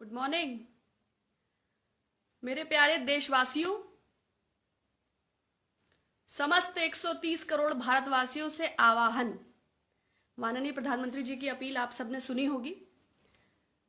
Good morning मेरे प्यारे देशवासियों। समस्त 130 करोड़ भारतवासियों से आवाहन। माननीय प्रधानमंत्री जी की अपील आप सबने सुनी होगी।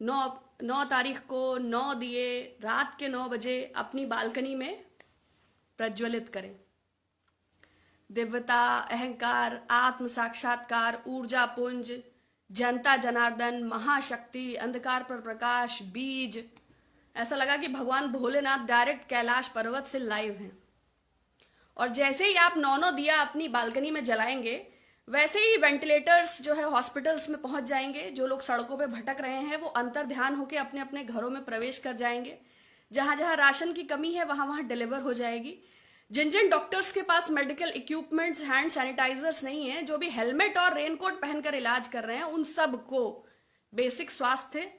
9 तारीख को 9 दिए रात के 9 बजे अपनी बालकनी में प्रज्वलित करें। दिव्यता, अहंकार, आत्म साक्षात्कार, ऊर्जा पुंज, जनता जनार्दन, महाशक्ति, अंधकार पर प्रकाश, बीज। ऐसा लगा कि भगवान भोलेनाथ डायरेक्ट कैलाश पर्वत से लाइव हैं। और जैसे ही आप 9 दिया अपनी बालकनी में जलाएंगे, वैसे ही वेंटिलेटर्स जो है हॉस्पिटल्स में पहुंच जाएंगे। जो लोग सड़कों पे भटक रहे हैं वो अंतर ध्यान होकर अपने अपने घरों में प्रवेश कर जाएंगे। जहां जहां राशन की कमी है वहां वहां डिलीवर हो जाएगी। जिन जिन डॉक्टर्स के पास मेडिकल इक्विपमेंट्स, हैंड सैनिटाइजर्स नहीं है, जो भी हेलमेट और रेनकोट पहनकर इलाज कर रहे हैं, उन सब को बेसिक स्वास्थ्य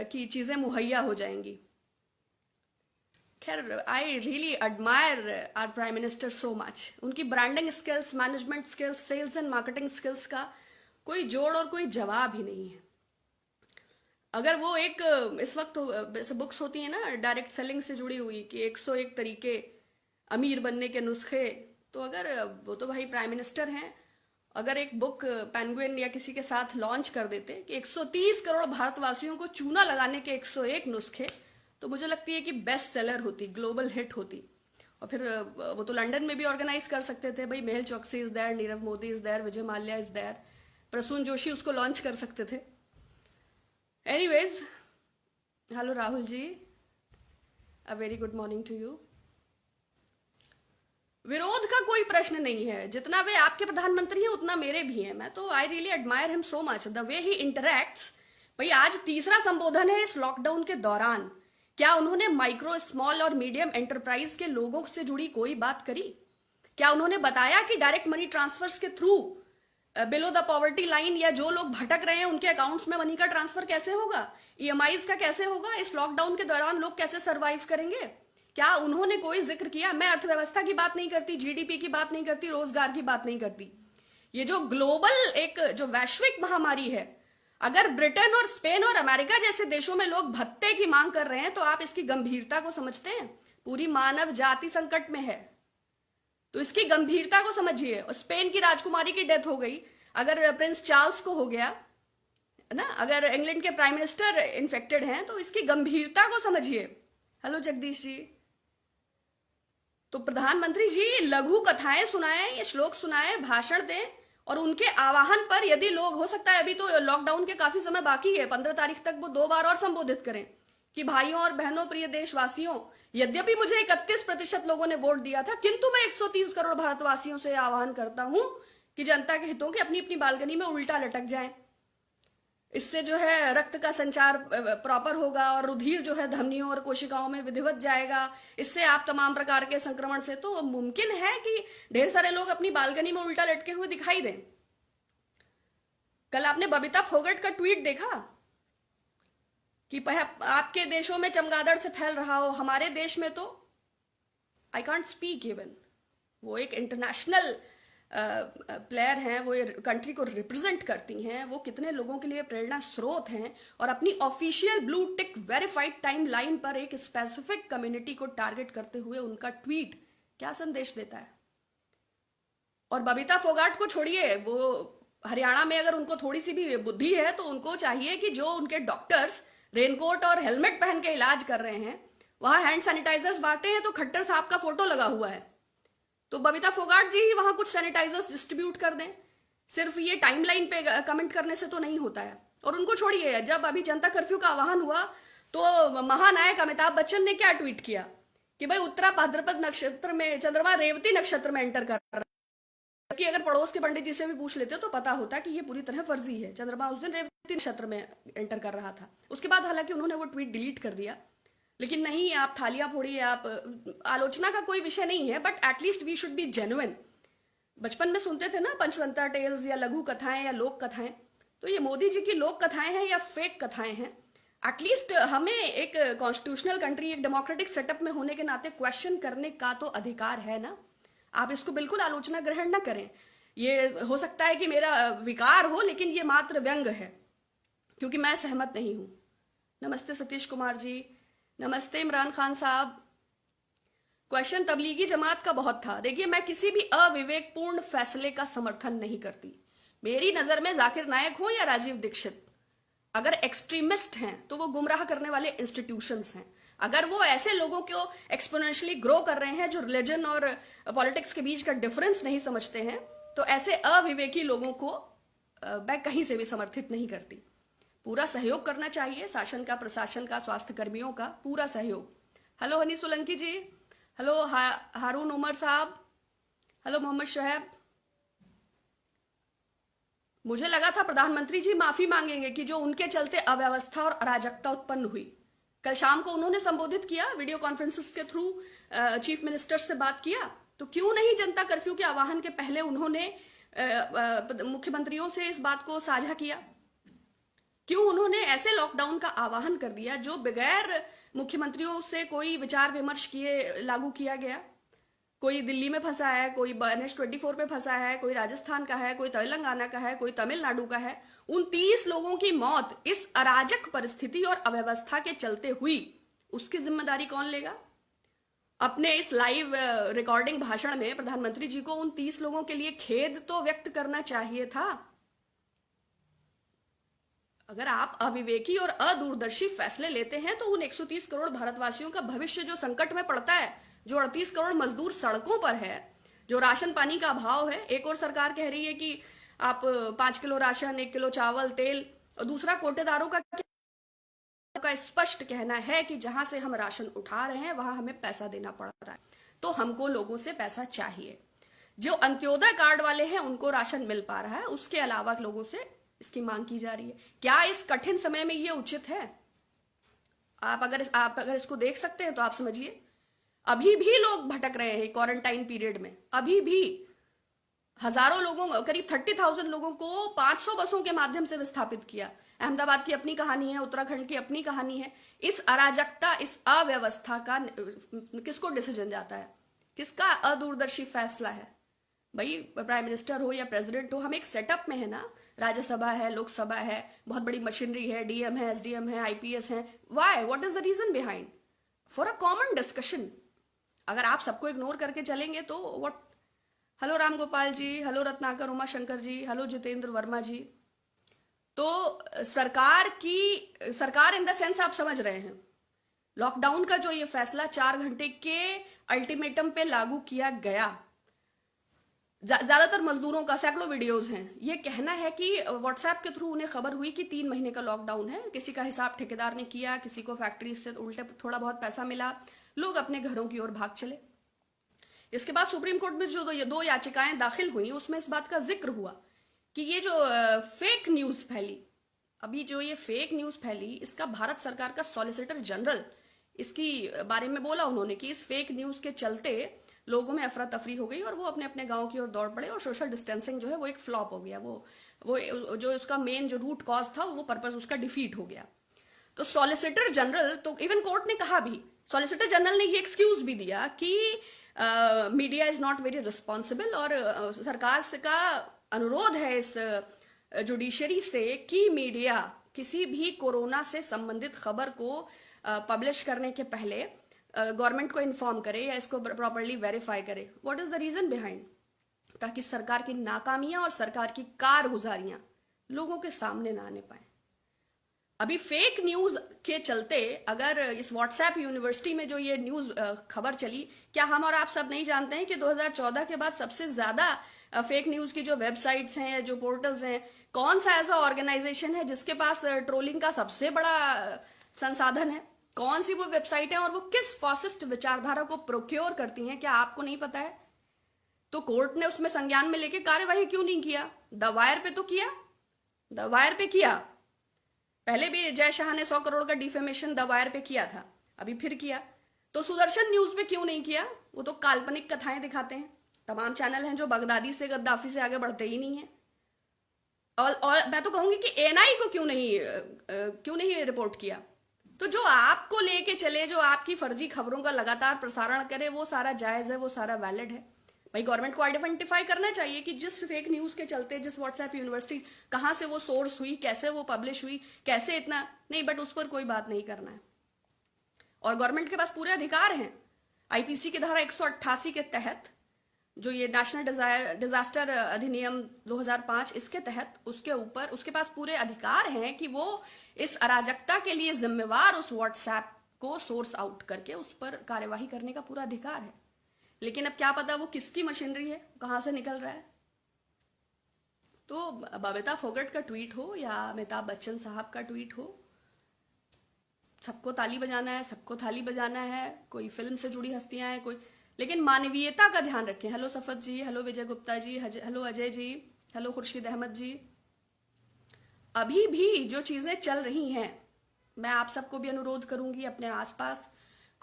की चीजें मुहैया हो जाएंगी। खैर, I really admire our prime minister so much. उनकी branding skills, management skills, sales and marketing skills का कोई जोड़ और कोई जवाब ही नहीं है। अगर वो एक इस वक्त बुक्स होती है ना डायरेक्ट सेलिंग से जुड़ी हुई कि 101 तरीके अमीर बनने के नुस्खे, तो अगर वो तो भाई प्राइम मिनिस्टर हैं, अगर एक बुक पेंगुइन या किसी के साथ लॉन्च कर देते कि 130 करोड़ भारतवासियों को चूना लगाने के 101 नुस्खे, तो मुझे लगती है कि बेस्ट सेलर होती, ग्लोबल हिट होती। और फिर वो तो लंदन में भी ऑर्गेनाइज कर सकते थे। भाई Mehul Choksi is there, Nirav Modi is there, Vijay Mallya is there, Prasoon Joshi उसको लॉन्च कर सकते थे। Anyways, hello Rahul ji, a very good morning to you. विरोध का कोई प्रश्न नहीं है। जितना वे आपके प्रधानमंत्री हैं उतना मेरे भी हैं। मैं तो आई really admire him so much, the way he interacts. भाई आज तीसरा संबोधन है इस लॉकडाउन के दौरान। क्या उन्होंने माइक्रो, स्मॉल और मीडियम एंटरप्राइज के लोगों से जुड़ी कोई बात करी? क्या उन्होंने बताया कि डायरेक्ट मनी ट्रांसफर्स के through below the poverty line या जो लोग भटक रहे हैं उनके अकाउंट्स में मनी का ट्रांसफर कैसे होगा? ईएमआईज का कैसे होगा? इस लॉकडाउन के दौरान लोग कैसे सर्वाइव करेंगे? क्या उन्होंने कोई जिक्र किया? मैं अर्थव्यवस्था की बात नहीं करती, जीडीपी की बात नहीं करती, रोजगार की बात नहीं करती। ये जो ग्लोबल एक जो वैश्विक महामारी है, अगर ब्रिटेन और स्पेन और अमेरिका जैसे देशों में लोग भत्ते की मांग कर रहे हैं तो आप इसकी गंभीरता को समझते हैं? पूरी मानव जाति संकट में है, तो इसकी गंभीरता को समझिए। और स्पेन की राजकुमारी की डेथ हो गई, अगर प्रिंस चार्ल्स को हो गया ना, अगर इंग्लैंड के प्राइम मिनिस्टर इन्फेक्टेड हैं, तो इसकी गंभीरता को समझिए। हेलो जगदीश जी। तो प्रधानमंत्री जी लघु कथाएं सुनाएं या श्लोक सुनाएं, भाषण दें, और उनके आवाहन पर यदि लोग, हो सकता है अभी तो लॉकडाउन के काफी समय बाकी है, 15 तारीख तक वो 2 बार और संबोधित करें कि भाइयों और बहनों, प्रिय देशवासियों, यद्यपि मुझे 31% लोगों ने वोट दिया था, किंतु मैं 130 करोड़ भारतवासियों से आह्वान करता हूं कि जनता के हितों के अपनी अपनी बालकनी में उल्टा लटक जाएं। इससे जो है रक्त का संचार प्रॉपर होगा और रुधिर जो है धमनियों और कोशिकाओं में विधिवत जाएगा। इससे आप तमाम प्रकार के संक्रमण से तो मुमकिन है कि ढेर सारे लोग अपनी बालकनी में उल्टा लटके हुए दिखाई दें। कल आपने बबीता फोगट का ट्वीट देखा कि आपके देशों में चमगादड़ से फैल रहा हो, हमारे देश में तो आई कांट स्पीक इवन। वो एक इंटरनेशनल प्लेयर हैं, वो कंट्री को रिप्रेजेंट करती हैं, वो कितने लोगों के लिए प्रेरणा स्रोत हैं, और अपनी official blue tick verified time line पर एक स्पेसिफिक कम्युनिटी को टारगेट करते हुए उनका ट्वीट क्या संदेश देता है। और बबीता फोगाट को छोड़िए, वो हरियाणा में अगर उनको थोड़ी सी भी बुद्धि है तो उनको चाहिए कि जो उनके डॉक्टर्स रेनकोट और हेलमेट पहन के इलाज कर रहे हैं, वहां हैंड सैनिटाइजर्स बांटे हैं तो खट्टर साहब का फोटो लगा हुआ है, तो बबीता फोगाट जी ही वहां कुछ सैनिटाइजर्स डिस्ट्रीब्यूट कर दें। सिर्फ ये टाइमलाइन पे कमेंट करने से तो नहीं होता है। और उनको छोड़िए, जब अभी जनता कर्फ्यू का आह्वान हुआ तो महानायक अमिताभ बच्चन ने क्या ट्वीट किया कि भाई उत्तरा भाद्रपद नक्षत्र में चंद्रमा रेवती नक्षत्र में एंटर कर रहा है। जबकि अगर पड़ोस के पंडित जी से भी पूछ लेते तो पता होता कि ये पूरी तरह फर्जी है। चंद्रमा उस दिन रेवती नक्षत्र में एंटर कर रहा था। उसके बाद हालांकि उन्होंने वो ट्वीट डिलीट कर दिया, लेकिन नहीं, आप थालियां फोड़िए, आप, आलोचना का कोई विषय नहीं है, but at least we should be genuine. बचपन में सुनते थे ना पंचतंत्र टेल्स या लघु कथाएं या लोक कथाएं, तो ये मोदी जी की लोक कथाएं हैं या फेक कथाएं हैं? एटलीस्ट हमें एक कॉन्स्टिट्यूशनल कंट्री, एक डेमोक्रेटिक सेटअप में होने के नाते क्वेश्चन करने का तो अधिकार है ना। आप इसको बिल्कुल आलोचना ग्रहण ना करें। ये हो सकता है कि मेरा विकार हो, लेकिन ये मात्र व्यंग है, क्योंकि मैं सहमत नहीं हूं। नमस्ते सतीश कुमार जी, नमस्ते इमरान खान साहब। क्वेश्चन तबलीगी जमात का बहुत था। देखिए, मैं किसी भी अविवेकपूर्ण फैसले का समर्थन नहीं करती। मेरी नजर में जाकिर नायक हो या राजीव दीक्षित, अगर एक्सट्रीमिस्ट हैं तो वो गुमराह करने वाले इंस्टीट्यूशंस हैं। अगर वो ऐसे लोगों को एक्सपोनेंशियली ग्रो कर रहे हैं जो रिलीजन और पॉलिटिक्स के बीच का डिफरेंस नहीं समझते हैं, तो ऐसे अविवेकी लोगों को मैं कहीं से भी समर्थित नहीं करती। पूरा सहयोग करना चाहिए, शासन का, प्रशासन का, स्वास्थ्य कर्मियों का पूरा सहयोग। हेलो हनी सोलंकी जी, हेलो हारून उमर साहब, हेलो मोहम्मद शोहेब। मुझे लगा था प्रधानमंत्री जी माफी मांगेंगे कि जो उनके चलते अव्यवस्था और अराजकता उत्पन्न हुई। कल शाम को उन्होंने संबोधित किया, वीडियो कॉन्फ्रेंसेस के थ्रू चीफ मिनिस्टर से बात किया, तो क्यों नहीं जनता कर्फ्यू के आह्वान के पहले उन्होंने मुख्यमंत्रियों से इस बात को साझा किया? क्यों उन्होंने ऐसे लॉकडाउन का आह्वान कर दिया जो बगैर मुख्यमंत्रियों से कोई विचार विमर्श किए लागू किया गया? कोई दिल्ली में फंसा है, कोई NH-24 पे फंसा है, कोई राजस्थान का है, कोई तेलंगाना का है, कोई तमिलनाडु का है। 29 लोगों की मौत इस अराजक परिस्थिति और अव्यवस्था के चलते हुई, उसकी जिम्मेदारी कौन लेगा? अपने इस लाइव रिकॉर्डिंग भाषण में प्रधानमंत्री जी को 29 लोगों के लिए खेद तो व्यक्त करना चाहिए था। अगर आप अविवेकी और अदूरदर्शी फैसले लेते हैं तो उन 130 करोड़ भारतवासियों का भविष्य जो संकट में पड़ता है, जो 38 करोड़ मजदूर सड़कों पर है, जो राशन पानी का अभाव है। एक और सरकार कह रही है कि आप 5 किलो राशन, 1 किलो चावल, तेल, और दूसरा कोटेदारों का स्पष्ट कहना है कि जहां से हम राशन उठा रहे हैं वहां हमें पैसा देना पड़ रहा है, तो हमको लोगों से पैसा चाहिए। जो अंत्योदय कार्ड वाले हैं उनको राशन मिल पा रहा है, उसके अलावा लोगों से इसकी मांग की जा रही है। क्या इस कठिन समय में ये उचित है? आप अगर इसको देख सकते हैं तो आप समझिए, अभी भी लोग भटक रहे हैं क्वारंटाइन पीरियड में। अभी भी हजारों लोगों, करीब 30,000 लोगों को 500 बसों के माध्यम से विस्थापित किया। अहमदाबाद की अपनी कहानी है, उत्तराखंड की अपनी कहानी है। इस अराजकता, इस अव्यवस्था का किसको डिसीजन जाता है? किसका अदूरदर्शी फैसला है? भाई, प्राइम मिनिस्टर हो या प्रेसिडेंट हो, हम एक सेटअप में है ना। राज्यसभा है, लोकसभा है, बहुत बड़ी मशीनरी है, डीएम है, एसडीएम है, आईपीएस है। Why? What is the reason behind? For a common discussion. अगर आप सबको इग्नोर करके चलेंगे तो what? Hello Ram Gopal ji, hello Ratnakar Uma Shankar ji, hello Jitendra Verma ji. तो सरकार इन द सेंस आप समझ रहे हैं, लॉकडाउन का जो ये फैसला 4 घंटे के अल्टीमेटम पे लागू किया गया, ज्यादातर मजदूरों का, सैकड़ों वीडियोस हैं, ये कहना है कि व्हाट्सएप के थ्रू उन्हें खबर हुई कि 3 महीने का लॉकडाउन है। किसी का हिसाब ठेकेदार ने किया, किसी को फैक्ट्री से उल्टे थोड़ा बहुत पैसा मिला, लोग अपने घरों की ओर भाग चले। इसके बाद सुप्रीम कोर्ट में जो दो याचिकाएं दाखिल हुई, उसमें इस बात का जिक्र हुआ कि ये जो फेक न्यूज फैली, अभी जो ये फेक न्यूज फैली, इसका भारत सरकार का सॉलिसिटर जनरल इसकी बारे में बोला उन्होंने कि इस फेक न्यूज के चलते लोगों में अफरा तफरी हो गई और वो अपने अपने गांव की ओर दौड़ पड़े और सोशल डिस्टेंसिंग जो है वो एक फ्लॉप हो गया। वो जो उसका मेन जो रूट कॉज था, वो पर्पस उसका डिफीट हो गया। तो सॉलिसिटर जनरल, तो इवन कोर्ट ने कहा भी, सॉलिसिटर जनरल ने ये एक्सक्यूज भी दिया कि media is not very responsible, और सरकार से का अनुरोध है इस जुडिशरी से कि मीडिया किसी भी कोरोना से संबंधित खबर को पब्लिश करने के पहले गवर्नमेंट को इन्फॉर्म करे या इसको प्रॉपरली वेरीफाई करे। What is the reason behind? ताकि सरकार की नाकामियां और सरकार की कारगुजारियां लोगों के सामने ना आने पाए। अभी फेक न्यूज के चलते, अगर इस व्हाट्सएप यूनिवर्सिटी में जो ये न्यूज खबर चली, क्या हम और आप सब नहीं जानते हैं कि 2014 के बाद सबसे ज्यादा फेक न्यूज की जो वेबसाइट्स हैं, जो पोर्टल्स हैं, कौन सा ऐसा ऑर्गेनाइजेशन है जिसके पास ट्रोलिंग का सबसे बड़ा संसाधन है? कौन सी वो वेबसाइट है और वो किस फासिस्ट विचारधारा को प्रोक्योर करती हैं? क्या आपको नहीं पता है? तो कोर्ट ने उसमें संज्ञान में लेके कार्यवाही क्यों नहीं किया? द वायर पे तो किया, द वायर पे किया। पहले भी जय शाह ने 100 करोड़ का डिफेमेशन द वायर पे किया था, अभी फिर किया। तो सुदर्शन न्यूज पे क्यों नहीं किया? वो तो काल्पनिक कथाएं दिखाते हैं। तमाम चैनल हैं जो बगदादी से, गद्दाफी से आगे बढ़ते ही नहीं है। और मैं तो कहूंगी कि एएनआई को क्यों नहीं रिपोर्ट किया? तो जो आपको लेके चले, जो आपकी फर्जी खबरों का लगातार प्रसारण करे, वो सारा जायज है, वो सारा वैलिड है। भाई गवर्नमेंट को आइडेंटिफाई करना चाहिए कि जिस फेक न्यूज के चलते, जिस व्हाट्सएप यूनिवर्सिटी, कहां से वो सोर्स हुई, कैसे वो पब्लिश हुई, कैसे इतना नहीं, बट उस पर कोई बात नहीं करना है। और गवर्नमेंट के पास पूरे अधिकार हैं। आईपीसी की धारा 188 के तहत, जो ये नेशनल डिजास्टर अधिनियम 2005, इसके तहत उसके ऊपर उसके पास पूरे अधिकार हैं कि वो इस अराजकता के लिए जिम्मेवार उस व्हाट्सएप को सोर्स आउट करके उस पर कार्यवाही करने का पूरा अधिकार है। लेकिन अब क्या पता वो किसकी मशीनरी है, कहां से निकल रहा है। तो बबीता फोगट का ट्वीट हो या अमिताभ बच्चन साहब का ट्वीट हो, सबको ताली बजाना है, सबको थाली बजाना है। कोई फिल्म से जुड़ी हस्तियां हैं, कोई, लेकिन मानवीयता का ध्यान रखें। हेलो सफत जी, हेलो विजय गुप्ता जी, हेलो अजय जी, हेलो खुर्शीद अहमद जी। अभी भी जो चीजें चल रही हैं, मैं आप सबको भी अनुरोध करूंगी अपने आसपास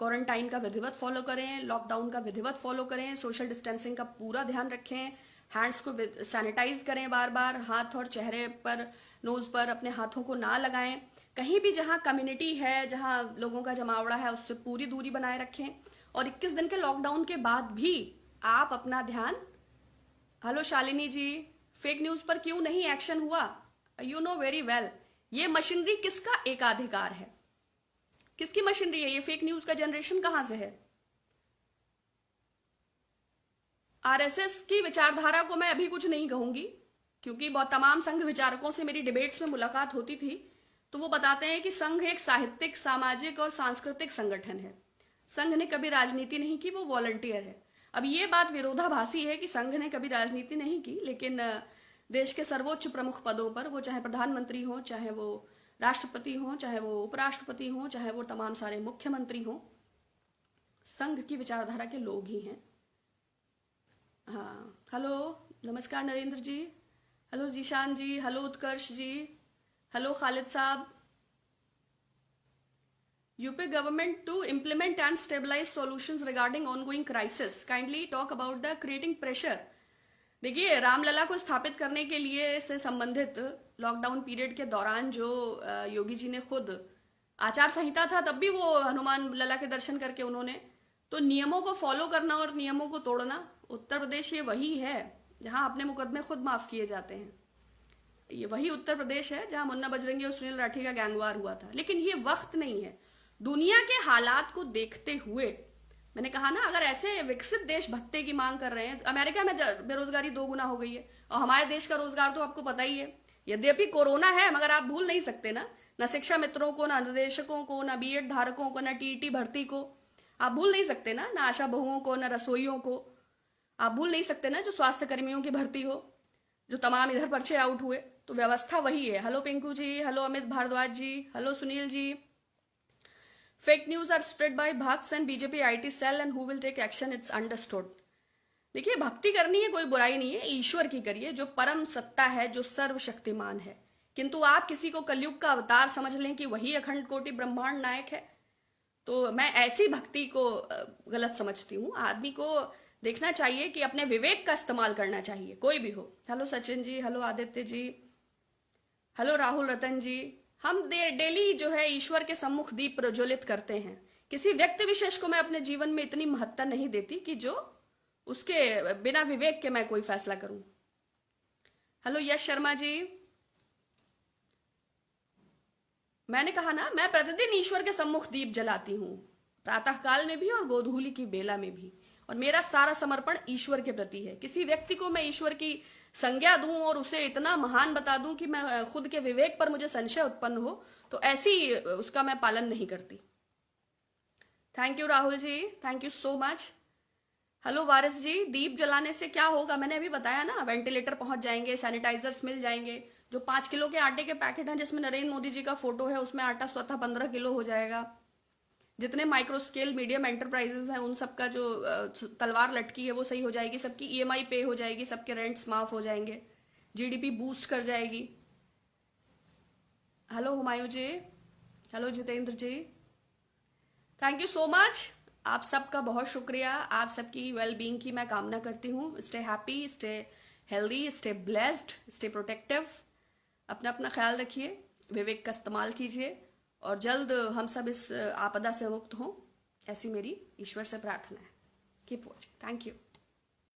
क्वारंटाइन का विधिवत फॉलो करें, लॉकडाउन का विधिवत फॉलो करें, सोशल डिस्टेंसिंग का पूरा ध्यान रखें, हैंड्स को सैनिटाइज करें, बार बार हाथ और चेहरे पर, नोज पर अपने हाथों को ना लगाएं। कहीं भी जहां कम्युनिटी है, जहां लोगों का जमावड़ा है, उससे पूरी दूरी बनाए रखें। और 21 दिन के लॉकडाउन के बाद भी आप अपना ध्यान, हेलो शालिनी जी, फेक न्यूज पर क्यों नहीं एक्शन हुआ? यू नो वेरी वेल, ये मशीनरी किसका एकाधिकार है, किसकी मशीनरी है? ये फेक न्यूज का जनरेशन कहां से है? आरएसएस की विचारधारा को मैं अभी कुछ नहीं कहूंगी, क्योंकि बहुत तमाम संघ विचारकों से मेरी डिबेट्स में मुलाकात होती थी, तो वो बताते हैं कि संघ एक साहित्यिक, सामाजिक और सांस्कृतिक संगठन है। संघ ने कभी राजनीति नहीं की, वो वॉलंटियर है। अब ये बात विरोधाभासी है कि संघ ने कभी राजनीति नहीं की, लेकिन देश के सर्वोच्च प्रमुख पदों पर, वो चाहे प्रधानमंत्री हो, चाहे वो राष्ट्रपति हो, चाहे वो उपराष्ट्रपति हो, चाहे वो तमाम सारे मुख्यमंत्री हो, संघ की विचारधारा के लोग ही हैं। हाँ, हेलो, नमस्कार Narendra ji, hello Zeeshan ji, hello Utkarsh ji, hello Khalid साहब। UP government to implement and stabilize solutions regarding ongoing crisis, kindly talk about the creating pressure. देखिए, रामलला को स्थापित करने के लिए से संबंधित लॉकडाउन पीरियड के दौरान जो योगी जी ने खुद, आचार संहिता था तब भी वो हनुमान लला के दर्शन करके उन्होंने, तो नियमों को फॉलो करना और नियमों को तोड़ना, उत्तर प्रदेश ये वही है जहां अपने मुकदमे खुद माफ किए जाते हैं। ये वही उत्तर प्रदेश है जहां मुन्ना बजरंगी और सुनील राठी का गैंगवार हुआ था। लेकिन ये वक्त नहीं है। दुनिया के हालात को देखते हुए मैंने कहा ना, अगर ऐसे विकसित देश भत्ते की मांग कर रहे हैं, अमेरिका में बेरोजगारी 2 गुना हो गई है, और हमारे देश का रोजगार तो आपको पता ही है। यद्यपि कोरोना है, मगर आप भूल नहीं सकते ना शिक्षा मित्रों को, ना निदेशकों को, ना बीएड धारकों को, ना टीईटी भर्ती को आप भूल नहीं सकते ना आशा बहुओं को, ना रसोइयों को आप भूल नहीं सकते ना, जो स्वास्थ्य कर्मियों की भर्ती हो, जो तमाम इधर पर्चे आउट हुए। तो व्यवस्था वही है। Hello Pinku ji, hello Amit Bhardwaj ji, hello Sunil ji. Fake news are spread by भक्त्स and BJP IT cell and who will take action, it's understood. देखिए, भक्ति करनी है, कोई बुराई नहीं है, ईश्वर की करिए जो परम सत्ता है, जो सर्वशक्तिमान है। किंतु आप किसी को कलयुग का अवतार समझ लें कि वही अखंड कोटि ब्रह्मांड नायक है, तो मैं ऐसी भक्ति को गलत समझती हूँ। आदमी को देखना चाहिए कि अपने विवेक का इस्तेमाल करना चाहिए, कोई भी हो। Hello Sachin ji, hello Aditya ji, hello Rahul रतन जी। हम डेली जो है ईश्वर के सम्मुख दीप प्रज्वलित करते हैं। किसी व्यक्ति विशेष को मैं अपने जीवन में इतनी महत्ता नहीं देती कि जो उसके बिना विवेक के मैं कोई फैसला करूं। हेलो यश शर्मा जी, मैंने कहा ना, मैं प्रतिदिन ईश्वर के सम्मुख दीप जलाती हूँ, प्रातःकाल में भी और गोधूली की बेला में भी, और मेरा सारा समर्पण ईश्वर के प्रति है। किसी व्यक्ति को मैं ईश्वर की संज्ञा दूं और उसे इतना महान बता दूं कि मैं खुद के विवेक पर मुझे संशय उत्पन्न हो, तो ऐसी उसका मैं पालन नहीं करती। Thank you Rahul ji, thank you so much. Hello Waris ji, दीप जलाने से क्या होगा? मैंने अभी बताया ना, वेंटिलेटर पहुंच जाएंगे, सैनिटाइजर्स मिल जाएंगे। जो 5 किलो के आटे के पैकेट हैं जिसमें नरेंद्र मोदी जी का फोटो है, उसमें आटा स्वतः 15 किलो हो जाएगा। जितने माइक्रो स्केल मीडियम एंटरप्राइजेस हैं, उन सबका जो तलवार लटकी है वो सही हो जाएगी, सबकी ईएमआई पे हो जाएगी, सबके रेंट्स माफ हो जाएंगे, जीडीपी बूस्ट कर जाएगी। Hello Humayun ji, hello Jitendra ji, thank you so much. आप सबका बहुत शुक्रिया। आप सबकी वेल बीइंग की मैं कामना करती हूँ। Stay happy, stay healthy, stay blessed, stay protective. अपना अपना ख्याल रखिए, विवेक का इस्तेमाल कीजिए, और जल्द हम सब इस आपदा से मुक्त हों, ऐसी मेरी ईश्वर से प्रार्थना है। Keep watching. Thank you.